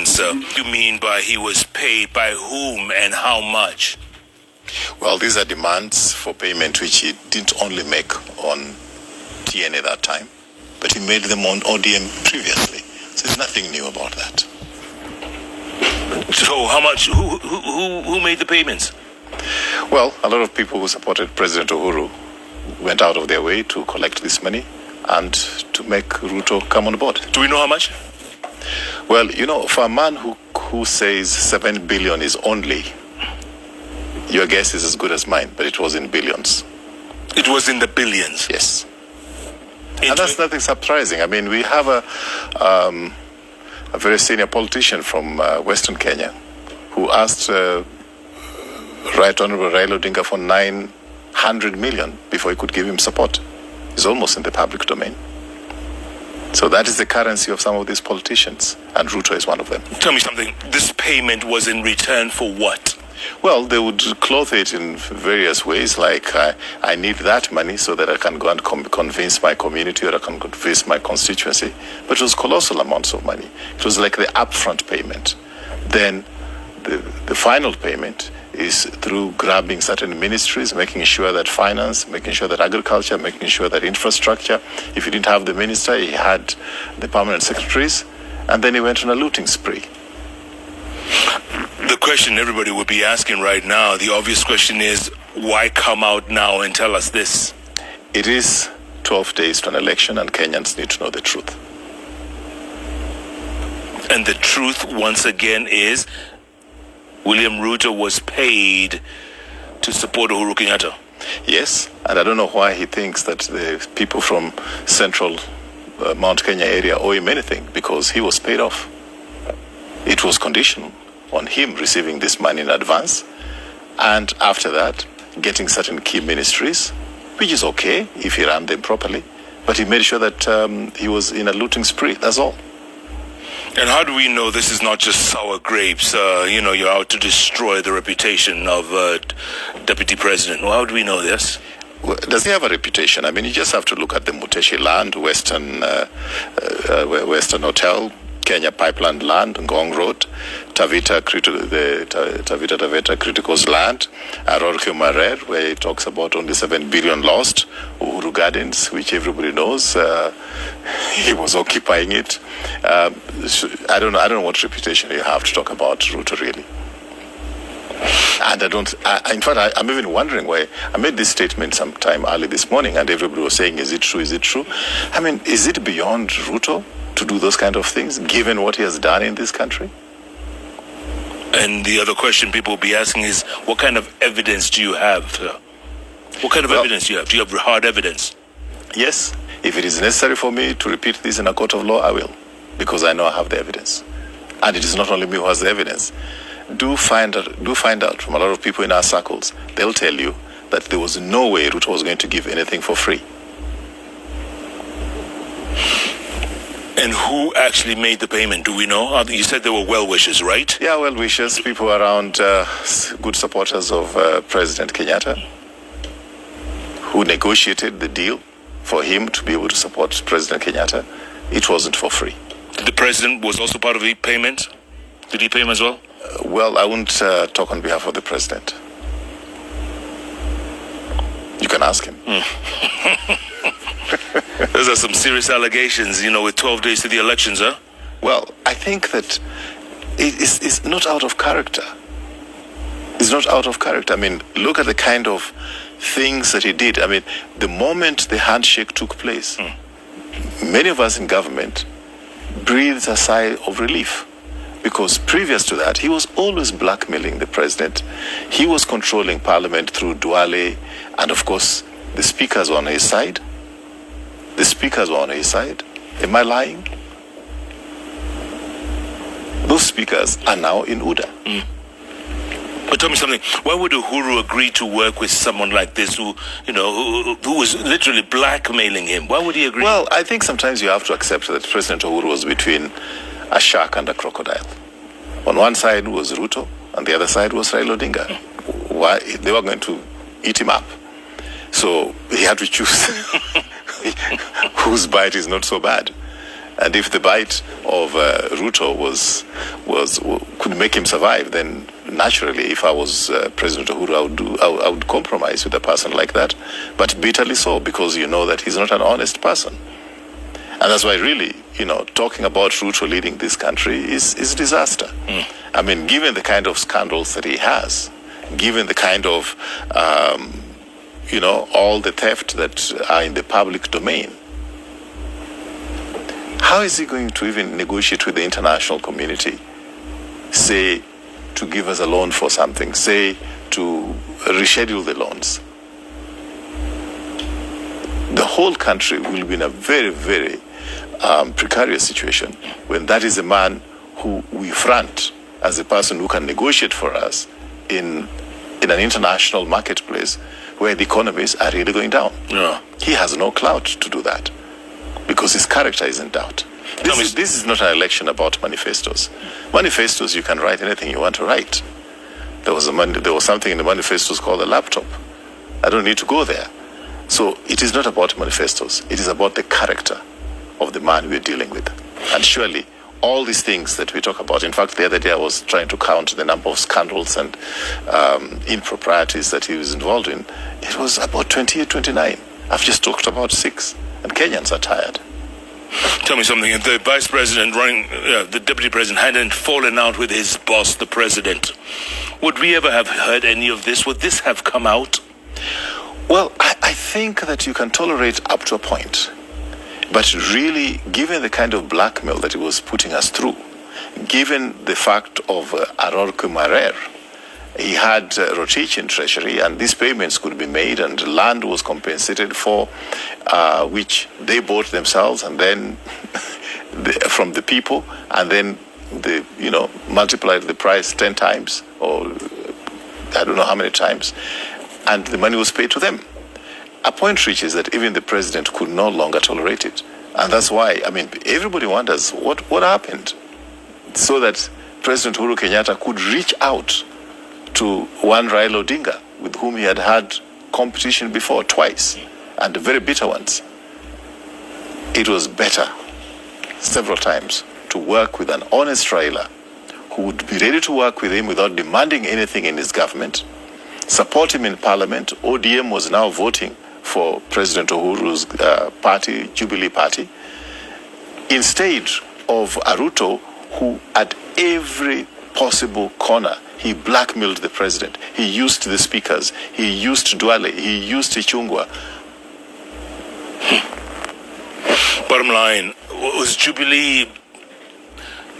Sir, you mean by he was paid by whom and how much? Well, these are demands for payment which he didn't only make on TNA that time, but he made them on ODM previously. So there's nothing new about that. So how much? Who made the payments? Well, a lot of people who supported President Uhuru went out of their way to collect this money and to make RUTO come on board. Do we know how much? Well, you know, for a man who says 7 billion is only, your guess is as good as mine, but it was in billions. It was in the billions? Yes. And that's nothing surprising. I mean, we have a very senior politician from Western Kenya who asked Right Honorable Raila Odinga for 900 million before he could give him support. It's almost in the public domain. So that is the currency of some of these politicians, and RUTO is one of them. Tell me something. This payment was in return for what? Well, they would clothe it in various ways, like I need that money so that I can go and convince my community or I can convince my constituency. But it was colossal amounts of money. It was like the upfront payment. Then the final payment is through grabbing certain ministries, making sure that finance, making sure that agriculture, making sure that infrastructure. If he didn't have the minister, he had the permanent secretaries, and then he went on a looting spree. The question everybody would be asking right now, the obvious question is, why come out now and tell us this? It is 12 days to an election, and Kenyans need to know the truth. And the truth, once again, is William Ruto was paid to support Uhuru Kenyatta. Yes, and I don't know why he thinks that the people from central Mount Kenya area owe him anything, because he was paid off. It was conditional on him receiving this money in advance, and after that, getting certain key ministries, which is okay if he ran them properly, but he made sure that he was in a looting spree, that's all. And how do we know this is not just sour grapes? You're out to destroy the reputation of Deputy President. Well, how do we know this? Well, does he have a reputation? I mean, you just have to look at the Muteshi land, Western Hotel, Kenya Pipeline land, Ngong Road, Taveta Critical's land, Arorke Marer, where he talks about only 7 billion lost, Uhuru Gardens, which everybody knows, he was occupying it. I don't know what reputation you have to talk about RUTO, really. And in fact, I'm even wondering why I made this statement sometime early this morning, and everybody was saying, is it true? Is it true? I mean, is it beyond RUTO to do those kind of things, given what he has done in this country? And the other question people will be asking is, what kind of evidence do you have, sir? What kind of evidence do you have? Do you have hard evidence? Yes. If it is necessary for me to repeat this in a court of law, I will, because I know I have the evidence. And it is not only me who has the evidence. Do find out from a lot of people in our circles. They'll tell you that there was no way RUTO was going to give anything for free. And who actually made the payment? Do we know? You said there were well-wishers, right? Yeah, well-wishers, people around, good supporters of President Kenyatta, who negotiated the deal for him to be able to support President Kenyatta. It wasn't for free. The president was also part of the payment? Did he pay him as well? Well, I won't talk on behalf of the president. You can ask him. Those are some serious allegations, with 12 days to the elections, huh? Well, I think that it's not out of character. It's not out of character. I mean, look at the kind of things that he did. I mean, the moment the handshake took place, many of us in government breathed a sigh of relief. Because previous to that, he was always blackmailing the president. He was controlling parliament through Duale, and of course, the speakers were on his side. The speakers were on his side. Am I lying? Those speakers are now in UDA. But tell me something. Why would Uhuru agree to work with someone like this who was literally blackmailing him? Why would he agree? Well, I think sometimes you have to accept that President Uhuru was between a shark and a crocodile. On one side was RUTO, and the other side was Raila Odinga. Why? They were going to eat him up. So he had to choose whose bite is not so bad. And if the bite of RUTO could make him survive, then naturally, if I was President Uhuru, I would compromise with a person like that. But bitterly so, because you know that he's not an honest person. And that's why really, talking about RUTO leading this country is disaster. I mean, given the kind of scandals that he has, given the kind of, all the theft that are in the public domain, how is he going to even negotiate with the international community, say, to give us a loan for something, say, to reschedule the loans? The whole country will be in a very, very precarious situation when that is a man who we front as a person who can negotiate for us in an international marketplace where the economies are really going down. Yeah. He has no clout to do that because his character is in doubt. This is not an election about manifestos. Manifestos, you can write anything you want to write. There was something in the manifestos called a laptop. I don't need to go there. So it is not about manifestos. It is about the character of the man we're dealing with. And surely all these things that we talk about, in fact, the other day I was trying to count the number of scandals and improprieties that he was involved in. It was about 28, 29. I've just talked about 6. And Kenyans are tired. Tell me something. If the vice president the deputy president hadn't fallen out with his boss, the president, would we ever have heard any of this? Would this have come out? Well, I think that you can tolerate up to a point. But really, given the kind of blackmail that he was putting us through, given the fact of Arorku Marer, he had Rotich in treasury, and these payments could be made, and land was compensated for, which they bought themselves, and then from the people, and then they, multiplied the price 10 times, or I don't know how many times, and the money was paid to them. A point reaches that even the president could no longer tolerate it, and that's why, everybody wonders what happened, so that President Uhuru Kenyatta could reach out to one Raila Odinga, with whom he had had competition before twice, and very bitter ones. It was better several times to work with an honest Raila who would be ready to work with him without demanding anything in his government, support him in parliament. ODM was now voting for President Uhuru's party, Jubilee Party, instead of RUTO, who at every possible corner he blackmailed the president. He used the speakers. He used Duale. He used Ichungwa. Bottom line, was Jubilee,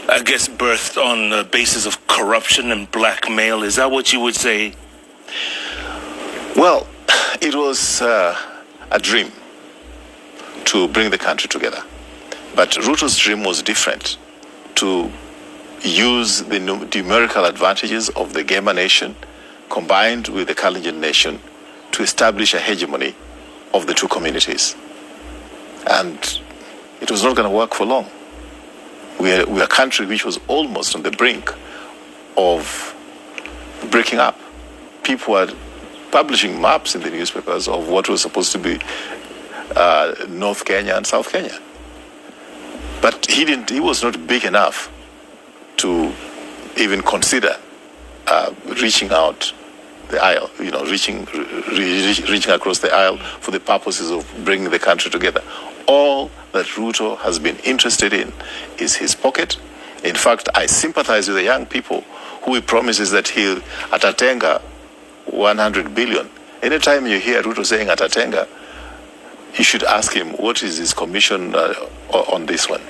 I guess, birthed on the basis of corruption and blackmail? Is that what you would say? Well, it was a dream to bring the country together. But Ruto's dream was different, to use the numerical advantages of the Gema nation combined with the Kalenjin nation to establish a hegemony of the two communities. And it was not going to work for long. We are a country which was almost on the brink of breaking up. People were publishing maps in the newspapers of what was supposed to be North Kenya and South Kenya. But he was not big enough to even consider reaching out the aisle, reaching across the aisle for the purposes of bringing the country together. All that Ruto has been interested in is his pocket. In fact, I sympathize with the young people who he promises that he'll atatenga 100 billion. Anytime you hear Ruto saying atatenga, you should ask him what is his commission on this one.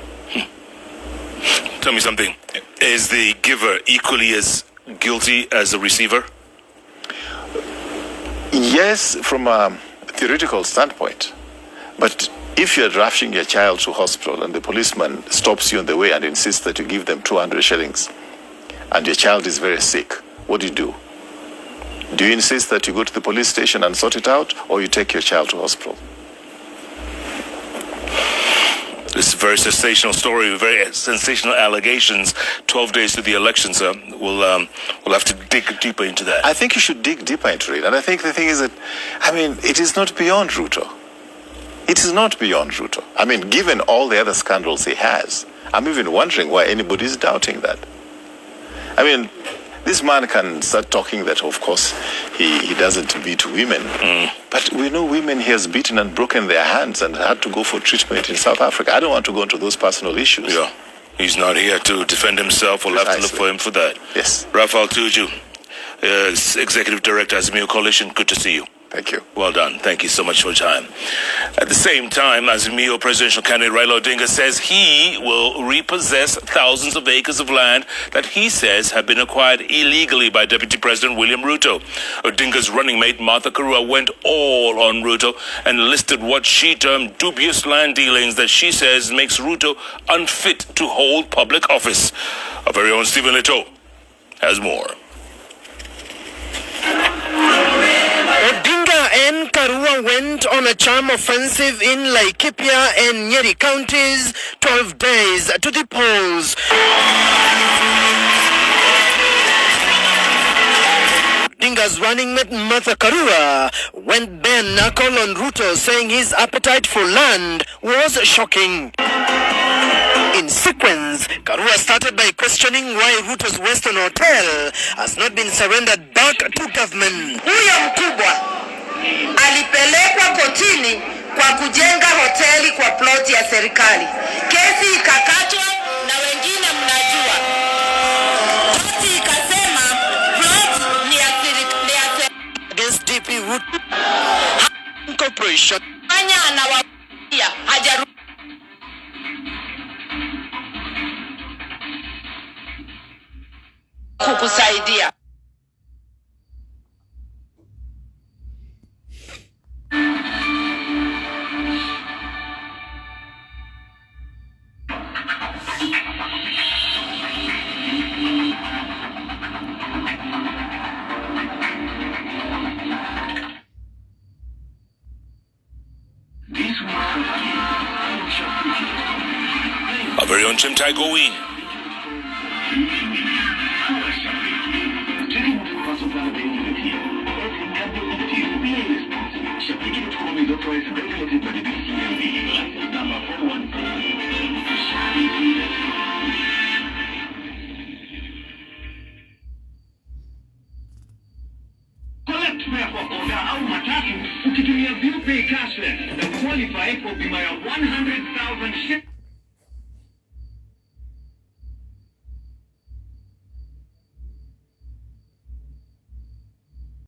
Tell me something. Is the giver equally as guilty as the receiver? Yes, from a theoretical standpoint. But if you're rushing your child to hospital and the policeman stops you on the way and insists that you give them 200 shillings and your child is very sick, what do? Do you insist that you go to the police station and sort it out, or you take your child to hospital? This is a very sensational story, very sensational allegations. 12 days to the election, sir. We'll have to dig deeper into that. I think you should dig deeper into it. And I think the thing is that, it is not beyond Ruto. It is not beyond RUTO. I mean, given all the other scandals he has, I'm even wondering why anybody is doubting that. I mean, this man can start talking that, of course, he doesn't beat women. But we know women he has beaten and broken their hands and had to go for treatment in South Africa. I don't want to go into those personal issues. Yeah. He's not here to defend himself. We'll have to look for him for that. Yes. Raphael Tuju, Executive Director, Azimio Coalition, good to see you. Thank you. Well done. Thank you so much for your time. At the same time, Azimio presidential candidate Raila Odinga says he will repossess thousands of acres of land that he says have been acquired illegally by Deputy President William Ruto. Odinga's running mate Martha Karua went all on Ruto and listed what she termed dubious land dealings that she says makes Ruto unfit to hold public office. Our very own Stephen Leto has more. Odinga and Karua went on a charm offensive in Laikipia and Nyeri counties, 12 days to the polls. Odinga's running mate Martha Karua went bare knuckle on Ruto, saying his appetite for land was shocking. In sequence, Karua started by questioning why Ruto's Western Hotel has not been surrendered back to government. Huyo mkubwa alipelekwa kotini kwa kujenga hoteli kwa ploti ya serikali. Kesi ikakatwa na wengine mnajua. Koti ikasema plot ni ya serikali. Against DP Ruto Corporation. Anya anawaambia hajarudia kukusaidia. Our very own Chimtai Gowin. Collect fare kwa boda au matatu ukitumia bill pay cashless na qualify kwa bima ya 100,000 shillings.